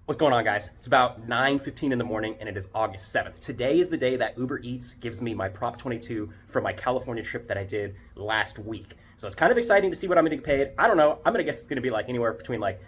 What's going on, guys? It's about 9:15 in the morning and it is August 7th. Today is the day that Uber Eats gives me my Prop 22 from my California trip that I did last week. So it's kind of exciting to see what I'm gonna get paid. I don't know. I'm gonna guess it's gonna be like anywhere between like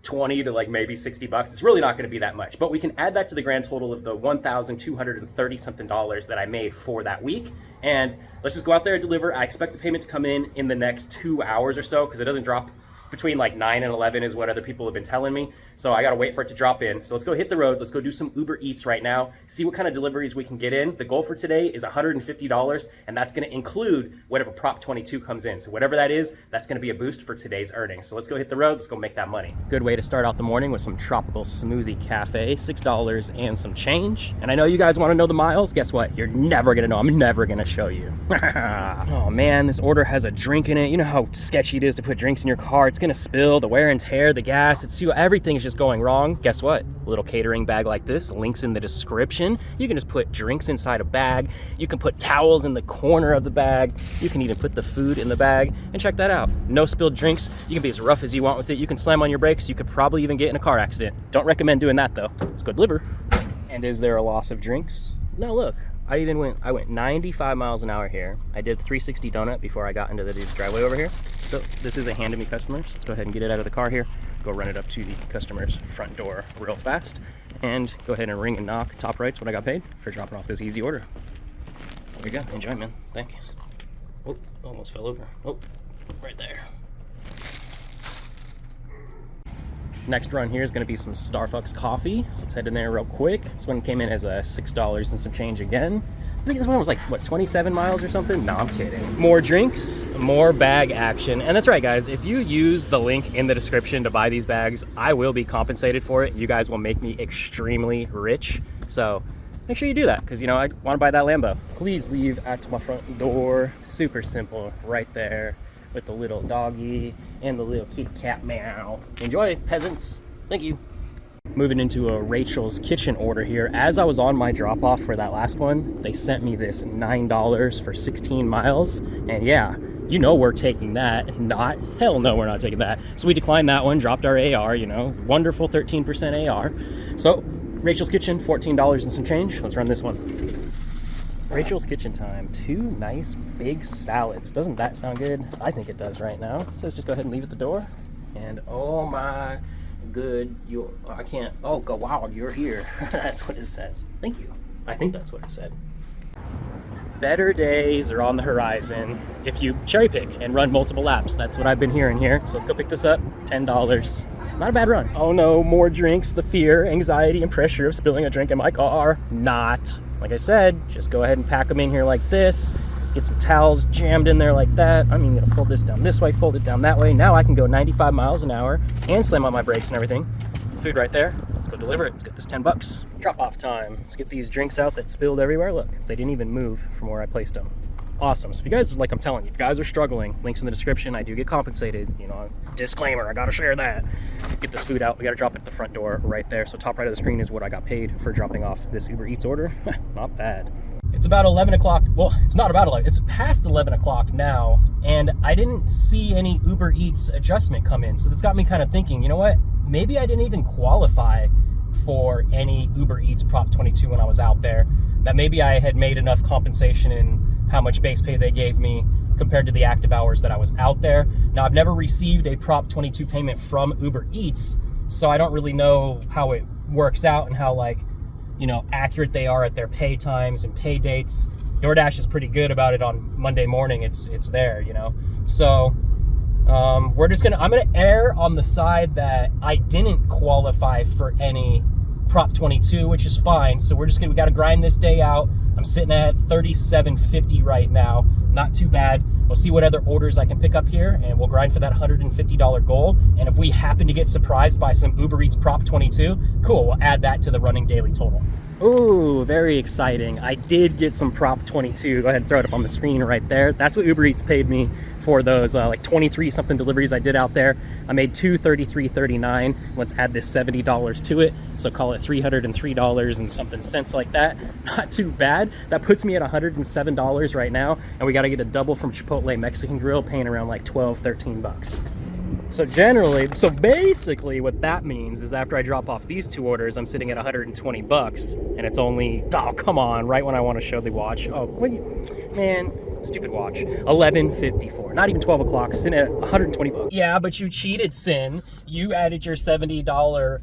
20 to like maybe $60. It's really not gonna be that much, but we can add that to the grand total of the $1,230 something that I made for that week. And let's just go out there and deliver. I expect the payment to come in the next 2 hours or so, because it doesn't drop between like 9 and 11 is what other people have been telling me. So I gotta wait for it to drop in. So let's go hit the road. Let's go do some Uber Eats right now. See what kind of deliveries we can get in. The goal for today is $150, and that's gonna include whatever Prop 22 comes in. So whatever that is, that's gonna be a boost for today's earnings. So let's go hit the road. Let's go make that money. Good way to start out the morning with some tropical smoothie cafe, $6 and some change. And I know you guys wanna know the miles. Guess what? You're never gonna know. I'm never gonna show you. Oh man, this order has a drink in it. You know how sketchy it is to put drinks in your car. It's gonna spill, the wear and tear, the gas, everything is just going wrong. Guess what? A little catering bag like this, links in the description. You can just put drinks inside a bag. You can put towels in the corner of the bag. You can even put the food in the bag, and check that out. No spilled drinks. You can be as rough as you want with it. You can slam on your brakes. You could probably even get in a car accident. Don't recommend doing that though. Let's go deliver. And is there a loss of drinks? No, look. I went 95 miles an hour here. I did 360 donut before I got into the driveway over here. So this is a hand to me customers. Let's go ahead and get it out of the car here. Go run it up to the customer's front door real fast. And go ahead and ring and knock. Top right's what I got paid for dropping off this easy order. There you go. Enjoy, man. Thank you. Oh, almost fell over. Oh, right there. Next run here is going to be some Starbucks coffee. So let's head in there real quick. This one came in as a $6 and some change again. I think this one was like, what, 27 miles or something? No, I'm kidding. More drinks, more bag action. And that's right, guys. If you use the link in the description to buy these bags, I will be compensated for it. You guys will make me extremely rich. So make sure you do that, because, you know, I want to buy that Lambo. Please leave at my front door. Super simple, right there, with the little doggy and the little kitty cat meow. Enjoy, peasants. Thank you. Moving into a Rachel's Kitchen order here. As I was on my drop off for that last one, they sent me this $9 for 16 miles. And yeah, you know we're taking that. Hell no, we're not taking that. So we declined that one, dropped our AR, you know, wonderful 13% AR. So Rachel's Kitchen, $14 and some change. Let's run this one. Rachel's Kitchen time. 2 nice big salads. Doesn't that sound good? I think it does right now. So let's just go ahead and leave at the door. And oh my good, I can't, oh go, wow, you're here. That's what it says. Thank you. I think that's what it said. Better days are on the horizon if you cherry pick and run multiple laps. That's what I've been hearing here. So let's go pick this up. $10. Not a bad run. Oh no, more drinks. The fear, anxiety, and pressure of spilling a drink in my car. Not. Like I said, just go ahead and pack them in here like this. Get some towels jammed in there like that. I'm gonna fold this down this way, fold it down that way. Now I can go 95 miles an hour and slam on my brakes and everything. Food right there. Let's go deliver it. Let's get this 10 bucks. Drop off time. Let's get these drinks out that spilled everywhere. Look, they didn't even move from where I placed them. Awesome. So if you guys, like I'm telling you, if you guys are struggling, links in the description. I do get compensated, you know, disclaimer, I gotta share that. Get this food out. We gotta drop it at the front door right there. So top right of the screen is what I got paid for dropping off this Uber Eats order. Not bad. It's about 11 o'clock. Well, it's not about 11. It's past 11 o'clock now. And I didn't see any Uber Eats adjustment come in. So that's got me kind of thinking, you know what? Maybe I didn't even qualify for any Uber Eats Prop 22 when I was out there. That maybe I had made enough compensation in how much base pay they gave me compared to the active hours that I was out there. Now, I've never received a Prop 22 payment from Uber Eats, so I don't really know how it works out and how, like, you know, accurate they are at their pay times and pay dates. DoorDash is pretty good about it on Monday morning. It's there, you know. So I'm gonna err on the side that I didn't qualify for any Prop 22, which is fine. So we gotta grind this day out. I'm sitting at $37.50 right now. Not too bad. We'll see what other orders I can pick up here, and we'll grind for that $150 goal. And if we happen to get surprised by some Uber Eats Prop 22, cool, we'll add that to the running daily total. Ooh, very exciting. I did get some Prop 22. Go ahead and throw it up on the screen right there. That's what Uber Eats paid me for those like 23 something deliveries I did out there. I made $233.39. Let's add this $70 to it. So call it $303 and something cents like that. Not too bad. That puts me at $107 right now. And we got to get a double from Chipotle Mexican Grill, paying around like 12, 13 bucks. So basically what that means is after I drop off these 2 orders, I'm sitting at 120 bucks, and it's only, oh, come on, right when I want to show the watch. Oh, man, stupid watch. 11:54, not even 12 o'clock, sitting at 120 bucks. Yeah, but you cheated, Sin. You added your $70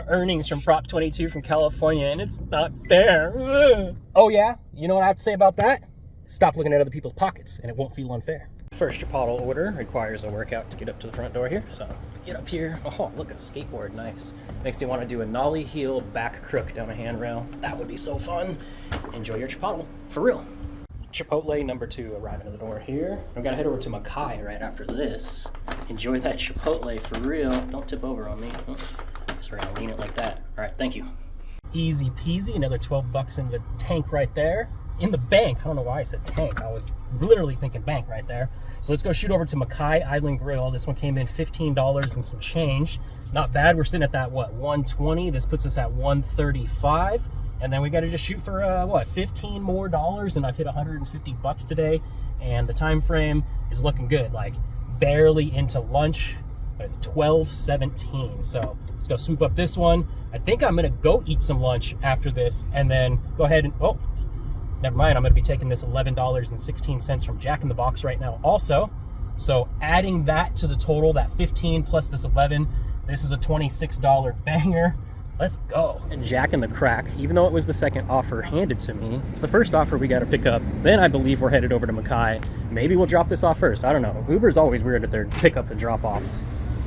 earnings from Prop 22 from California, and it's not fair. Ugh. Oh yeah, you know what I have to say about that? Stop looking at other people's pockets, and it won't feel unfair. First Chipotle order requires a workout to get up to the front door here, so let's get up here. Oh, look, a skateboard, nice. Makes me want to do a nollie heel back crook down a handrail. That would be so fun. Enjoy your Chipotle, for real. Chipotle number 2 arriving at the door here. I've got to head over to Mackay right after this. Enjoy that Chipotle, for real. Don't tip over on me. Just around, lean it like that. All right, thank you. Easy peasy, another 12 bucks in the tank right there. In the bank. I don't know why I said tank. I was literally thinking bank right there. So let's go shoot over to Mackay Island Grill. This one came in $15 and some change. Not bad. We're sitting at that, what, 120? This puts us at 135. And then we got to just shoot for, what, 15 more dollars. And I've hit 150 bucks today. And the time frame is looking good. Like, barely into lunch. 12:17. So let's go swoop up this one. I think I'm going to go eat some lunch after this. And then go ahead and, oh, never mind, I'm going to be taking this $11.16 from Jack in the Box right now also. So adding that to the total, that 15 plus this 11, this is a $26 banger. Let's go. And Jack in the Crack, even though it was the second offer handed to me, it's the first offer we got to pick up. Then I believe we're headed over to Mackay. Maybe we'll drop this off first. I don't know. Uber's always weird at their pickup and drop-offs.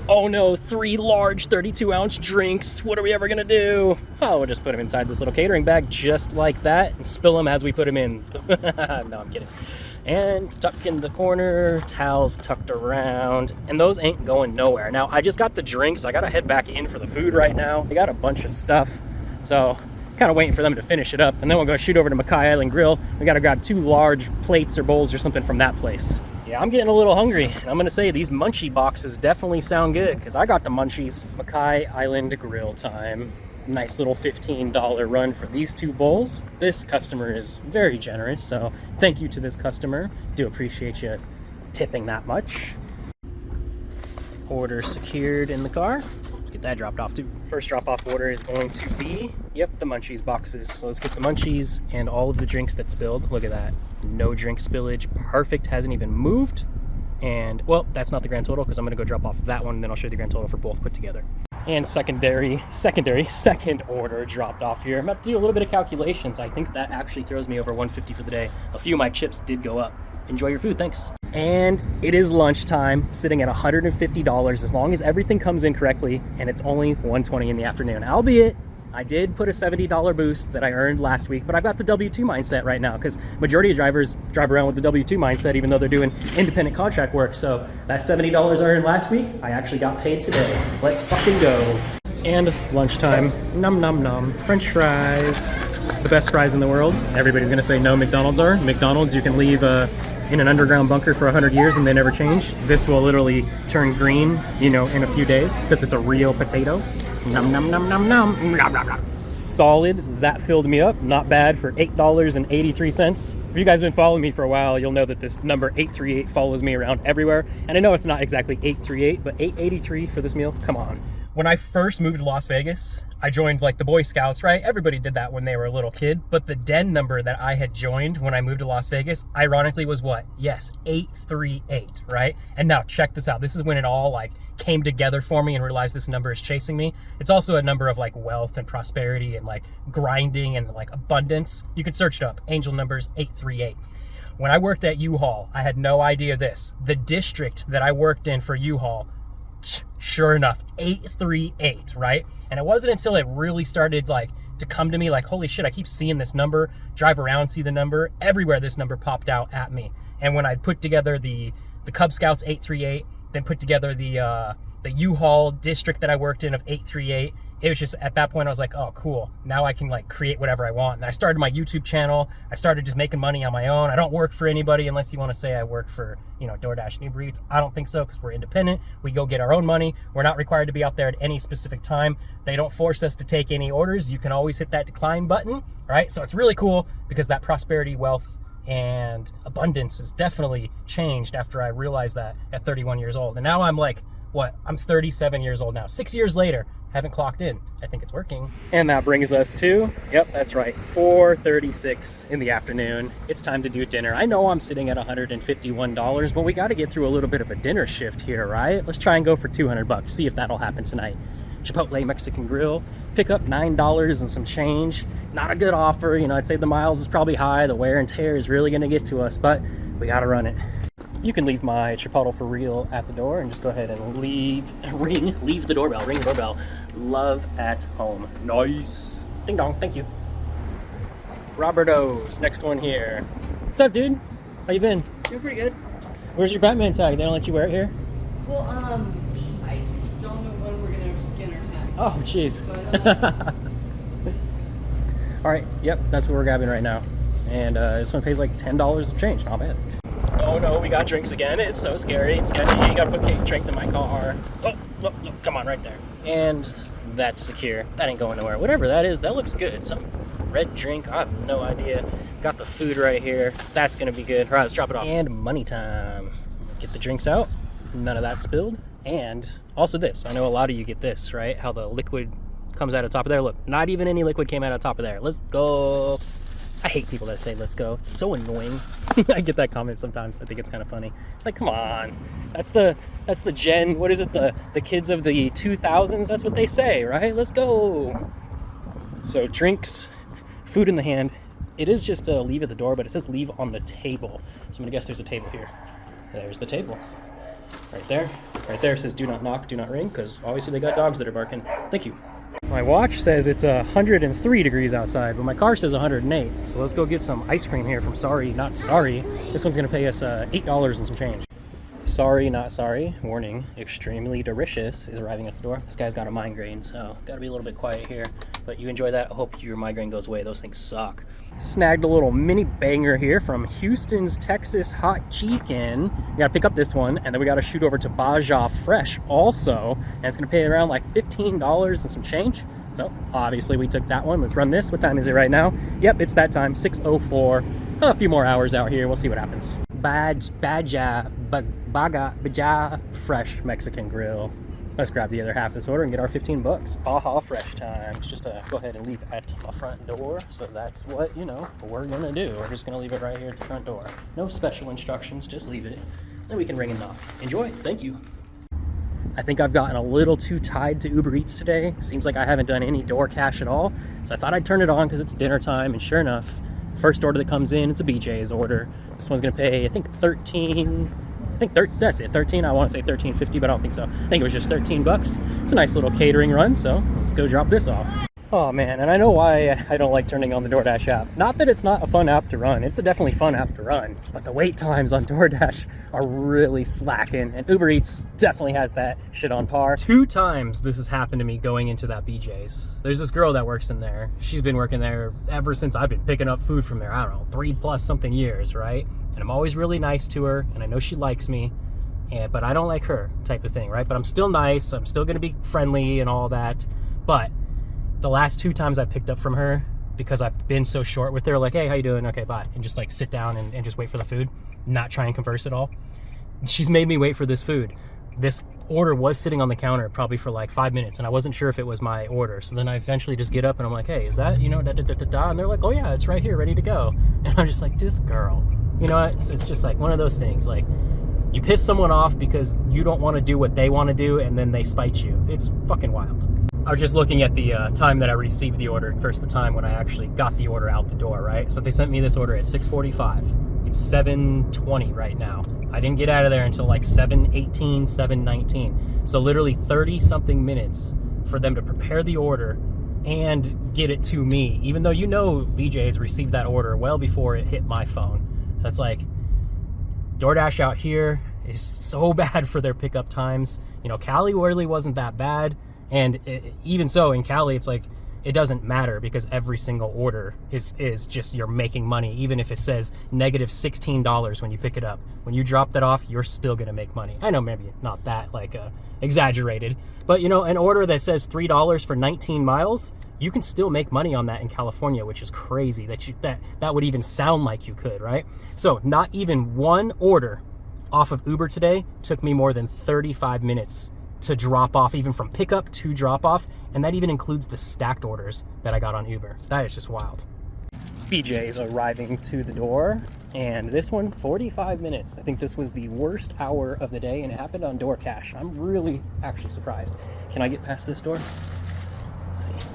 Oh no, 3 large 32-ounce drinks. What are we ever gonna do? Oh, we'll just put them inside this little catering bag just like that and spill them as we put them in. No, I'm kidding. And tuck in the corner, towels tucked around, and those ain't going nowhere. Now, I just got the drinks. I gotta head back in for the food right now. I got a bunch of stuff, so kind of waiting for them to finish it up, and then we'll go shoot over to Mackay Island Grill. We gotta grab 2 large plates or bowls or something from that place. Yeah, I'm getting a little hungry. I'm gonna say these munchie boxes definitely sound good because I got the munchies. Mackay Island Grill time. Nice little $15 run for these 2 bowls. This customer is very generous, so thank you to this customer. Do appreciate you tipping that much. Order secured in the car. Let's get that dropped off too. First drop-off order is going to be, yep, the munchies boxes. So let's get the munchies and all of the drinks that spilled. Look at that. No drink spillage. Perfect. Hasn't even moved. And, well, that's not the grand total because I'm going to go drop off that one and then I'll show you the grand total for both put together. And second order dropped off here. I'm about to do a little bit of calculations. I think that actually throws me over 150 for the day. A few of my chips did go up. Enjoy your food, thanks. And it is lunchtime, sitting at $150 as long as everything comes in correctly, and it's only 1:20 in the afternoon. Albeit, I did put a $70 boost that I earned last week, but I've got the W-2 mindset right now because majority of drivers drive around with the W-2 mindset even though they're doing independent contract work. So that $70 I earned last week, I actually got paid today. Let's fucking go. And lunchtime, nom nom nom, French fries, the best fries in the world. Everybody's gonna say no, McDonald's are. McDonald's, you can leave in an underground bunker for 100 years and they never changed. This will literally turn green, you know, in a few days because it's a real potato. Nom nom nom nom nom. Nom, nom, nom. Solid. That filled me up. Not bad for $8.83. If you guys have been following me for a while, you'll know that this number 838 follows me around everywhere. And I know it's not exactly 838, but 883 for this meal. Come on. When I first moved to Las Vegas, I joined like the Boy Scouts, right? Everybody did that when they were a little kid. But the den number that I had joined when I moved to Las Vegas, ironically was what? Yes, 838, right? And now check this out. This is when it all like came together for me and realized this number is chasing me. It's also a number of like wealth and prosperity and like grinding and like abundance. You could search it up. Angel numbers 838. When I worked at U-Haul, I had no idea this. The district that I worked in for U-Haul, sure enough, 838, right? And it wasn't until it really started like to come to me like, holy shit, I keep seeing this number, drive around, see the number, everywhere this number popped out at me. And when I put together the Cub Scouts 838, then put together the U-Haul district that I worked in of 838, it was just at that point I was like, oh cool, now I can like create whatever I want. And I started my YouTube channel. I started just making money on my own. I don't work for anybody unless you want to say I work for, you know, DoorDash and Uber Eats. I don't think so because we're independent. We go get our own money. We're not required to be out there at any specific time. They don't force us to take any orders. You can always hit that decline button, right? So it's really cool because that prosperity, wealth, and abundance has definitely changed after I realized that at 31 years old. And now I'm like what? I'm 37 years old now. 6 years later, haven't clocked in. I think it's working. And that brings us to, yep, that's right, 4:36 in the afternoon. It's time to do dinner. I know I'm sitting at $151, but we got to get through a little bit of a dinner shift here, right? Let's try and go for $200, see if that'll happen tonight. Chipotle Mexican Grill, pick up $9 and some change. Not a good offer, you know, I'd say the miles is probably high, the wear and tear is really gonna get to us, but we gotta run it. You can leave my Chipotle for real at the door and just go ahead and leave the doorbell, ring the doorbell. Love at home. Nice. Ding dong, thank you. Roberto's, next one here. What's up, dude? How you been? Doing pretty good. Where's your Batman tag? They don't let you wear it here? Well, I don't know when we're gonna get our tag. Oh, jeez. So All right, yep, that's what we're grabbing right now. And this one pays like $10 of change, not bad. Oh no, we got drinks again. It's so scary. It's sketchy. You gotta put drinks in my car. Oh, look, come on, right there. And that's secure. That ain't going nowhere. Whatever that is, that looks good. Some red drink, I have no idea. Got the food right here. That's gonna be good. All right, let's drop it off. And money time. Get the drinks out. None of that spilled. And also this. I know a lot of you get this, right? How the liquid comes out of the top of there. Look, not even any liquid came out of the top of there. Let's go. I hate people that say let's go. It's so annoying. I get that comment sometimes. I think it's kind of funny. It's like, come on. That's the gen, what is it? The kids of the 2000s, that's what they say, right? Let's go. So drinks, food in the hand. It is just a leave at the door, but it says leave on the table. So I'm gonna guess there's a table here. There's the table. Right there. Right there it says do not knock, do not ring, because obviously they got dogs that are barking. Thank you. My watch says it's 103 degrees outside, but my car says 108. So let's go get some ice cream here from Sorry Not Sorry. This one's gonna pay us $8 and some change. Sorry Not Sorry, warning, extremely delicious is arriving at the door. This guy's got a migraine, so gotta be a little bit quiet here. But you enjoy that. I hope your migraine goes away. Those things suck. Snagged a little mini banger here from Houston's Texas Hot Chicken. We gotta pick up this one, and then we gotta shoot over to Baja Fresh also, and it's gonna pay around like $15 and some change. So obviously we took that one. Let's run this. What time is it right now? Yep, it's that time, 6:04. A few more hours out here. We'll see what happens. Baja Fresh Mexican Grill. Let's grab the other half of this order and get our $15. Baja Fresh time. It's just go ahead and leave at my front door. So that's what, you know, we're gonna do. We're just gonna leave it right here at the front door. No special instructions, just leave it. Then we can ring and knock. Enjoy, thank you. I think I've gotten a little too tied to Uber Eats today. Seems like I haven't done any DoorDash at all. So I thought I'd turn it on because it's dinner time, and sure enough, first order that comes in, it's a BJ's order. This one's gonna pay, I think 13. That's it, 13. I want to say 13.50, but I don't think so. I think it was just $13. It's a nice little catering run, so let's go drop this off. Oh man, and I know why I don't like turning on the DoorDash app. Not that it's not a fun app to run. It's a definitely fun app to run, but the wait times on DoorDash are really slacking, and Uber Eats definitely has that shit on par. 2 times this has happened to me going into that BJ's. There's this girl that works in there. She's been working there ever since I've been picking up food from there. I don't know, 3+ something years, right? And I'm always really nice to her, and I know she likes me, but I don't like her type of thing, right? But I'm still nice. I'm still gonna be friendly and all that. But the last 2 times I picked up from her, because I've been so short with her, like, hey, how you doing? Okay, bye. And just like sit down and just wait for the food, not try and converse at all. She's made me wait for this food. This order was sitting on the counter probably for like 5 minutes, and I wasn't sure if it was my order. So then I eventually just get up and I'm like, hey, is that, you know, da-da-da-da-da? And they're like, oh yeah, it's right here, ready to go. And I'm just like, this girl. You know, it's just like one of those things, like you piss someone off because you don't want to do what they want to do, and then they spite you. It's fucking wild. I was just looking at the time that I received the order versus the time when I actually got the order out the door, right? So they sent me this order at 6:45. It's 7:20 right now. I didn't get out of there until like 7:18, 7:19. So literally 30 something minutes for them to prepare the order and get it to me, even though, you know, BJ's received that order well before it hit my phone. So it's like, DoorDash out here is so bad for their pickup times. You know, Cali really wasn't that bad. And even so, in Cali, it's like, it doesn't matter because every single order is just, you're making money, even if it says negative $16 when you pick it up. When you drop that off, you're still gonna make money. I know maybe not that like exaggerated, but you know, an order that says $3 for 19 miles, you can still make money on that in California, which is crazy that would even sound like you could, right? So not even one order off of Uber today took me more than 35 minutes to drop off, even from pickup to drop off. And that even includes the stacked orders that I got on Uber. That is just wild. BJ's arriving to the door, and this one 45 minutes. I think this was the worst hour of the day, and it happened on DoorDash. I'm really actually surprised. Can I get past this door? Let's see.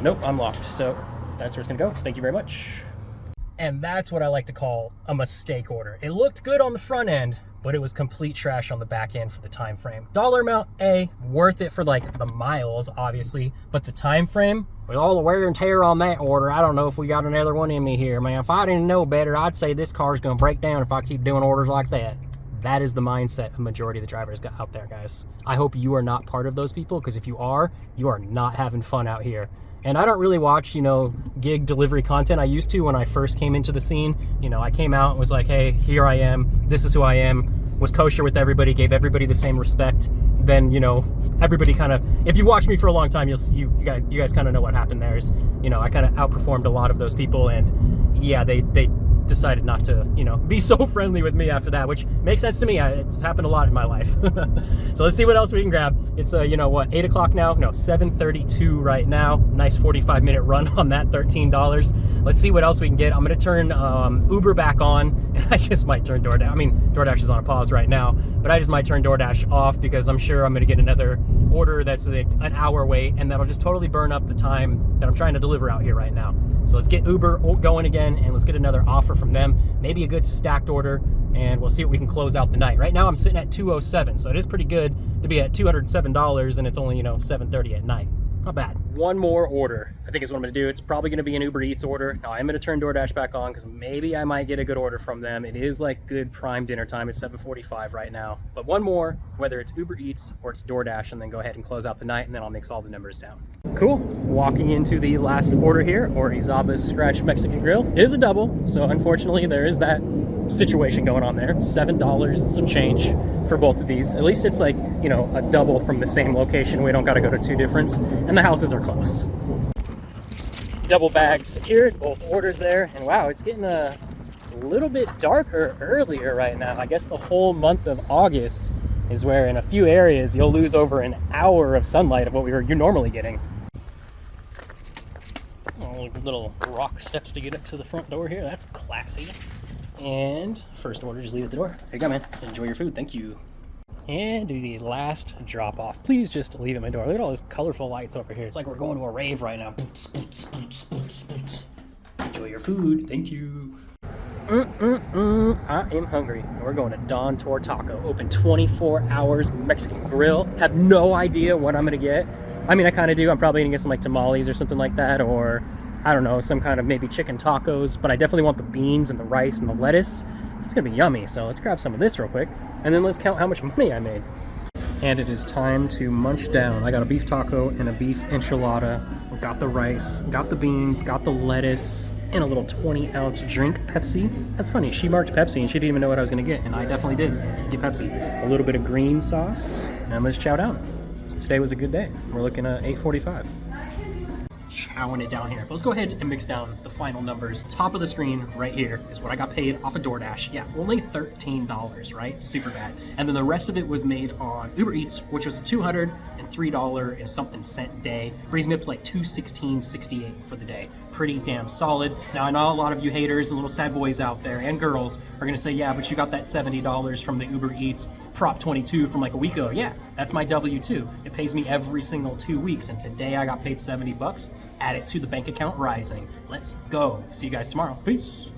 Nope, I'm locked, so that's where it's gonna go. Thank you very much. And that's what I like to call a mistake order. It looked good on the front end, but it was complete trash on the back end for the time frame. Dollar amount, worth it for like the miles, obviously, but the time frame, with all the wear and tear on that order, I don't know if we got another one in me here, man. If I didn't know better, I'd say this car's gonna break down if I keep doing orders like that. That is the mindset a majority of the drivers got out there, guys. I hope you are not part of those people, because if you are not having fun out here. And I don't really watch, gig delivery content. I used to when I first came into the scene. I came out and was like, hey, here I am. This is who I am. Was kosher with everybody, gave everybody the same respect. Then, everybody kind of, if you watch me for a long time, you guys kind of know what happened there is, I kind of outperformed a lot of those people. And yeah, they decided not to, be so friendly with me after that, which makes sense to me. It's happened a lot in my life. So let's see what else we can grab. It's 8 o'clock now? No, 7:32 right now. Nice 45-minute run on that $13. Let's see what else we can get. I'm gonna turn Uber back on, and I just might turn DoorDash. I mean, DoorDash is on a pause right now, but I just might turn DoorDash off, because I'm sure I'm gonna get another order that's like an hour wait, and that'll just totally burn up the time that I'm trying to deliver out here right now. So let's get Uber going again, and let's get another offer from them, maybe a good stacked order, and we'll see what we can close out the night. Right now I'm sitting at 207, so it is pretty good to be at $207, and it's only 7:30 at night. Not bad. One more order, I think is what I'm gonna do. It's probably gonna be an Uber Eats order. Now I'm gonna turn DoorDash back on, because maybe I might get a good order from them. It is like good prime dinner time. It's 7:45 right now. But one more, whether it's Uber Eats or it's DoorDash, and then go ahead and close out the night, and then I'll mix all the numbers down. Cool. Walking into the last order here, Orizaba's Scratch Mexican Grill. It is a double, so unfortunately there is that situation going on there. $7 and some change for both of these. At least it's like, a double from the same location. We don't got to go to two different, and the houses are close. Double bag secured, both orders there, and wow, it's getting a little bit darker earlier right now. I guess the whole month of August is where in a few areas you'll lose over an hour of sunlight of what you're normally getting. Oh, little rock steps to get up to the front door here. That's classy. And first order, just leave it at the door. There you go, man. Enjoy your food. Thank you. And the last drop off. Please just leave it at my door. Look at all those colorful lights over here. It's like we're going to a rave right now. Enjoy your food. Thank you. I am hungry. We're going to Don Tor Taco. Open 24 hours, Mexican grill. Have no idea what I'm going to get. I mean, I kind of do. I'm probably going to get some like tamales or something like that, or I don't know, some kind of maybe chicken tacos, but I definitely want the beans and the rice and the lettuce. It's gonna be yummy, so let's grab some of this real quick, and then let's count how much money I made. And it is time to munch down. I got a beef taco and a beef enchilada. Got the rice, got the beans, got the lettuce, and a little 20-ounce drink, Pepsi. That's funny, she marked Pepsi and she didn't even know what I was gonna get, and I definitely did get Pepsi. A little bit of green sauce, and let's chow down. Today was a good day. We're looking at 8:45. Chowing it down here. But let's go ahead and mix down the final numbers. Top of the screen right here is what I got paid off of DoorDash. Yeah, only $13, right? Super bad. And then the rest of it was made on Uber Eats, which was a $203 and something cent day. Brings me up to like $216.68 for the day. Pretty damn solid. Now I know a lot of you haters and little sad boys out there and girls are gonna say, yeah, but you got that $70 from the Uber Eats Prop 22 from like a week ago. Yeah, that's my W-2. It pays me every single 2 weeks, and today I got paid $70. Add it to the bank account rising. Let's go. See you guys tomorrow. Peace.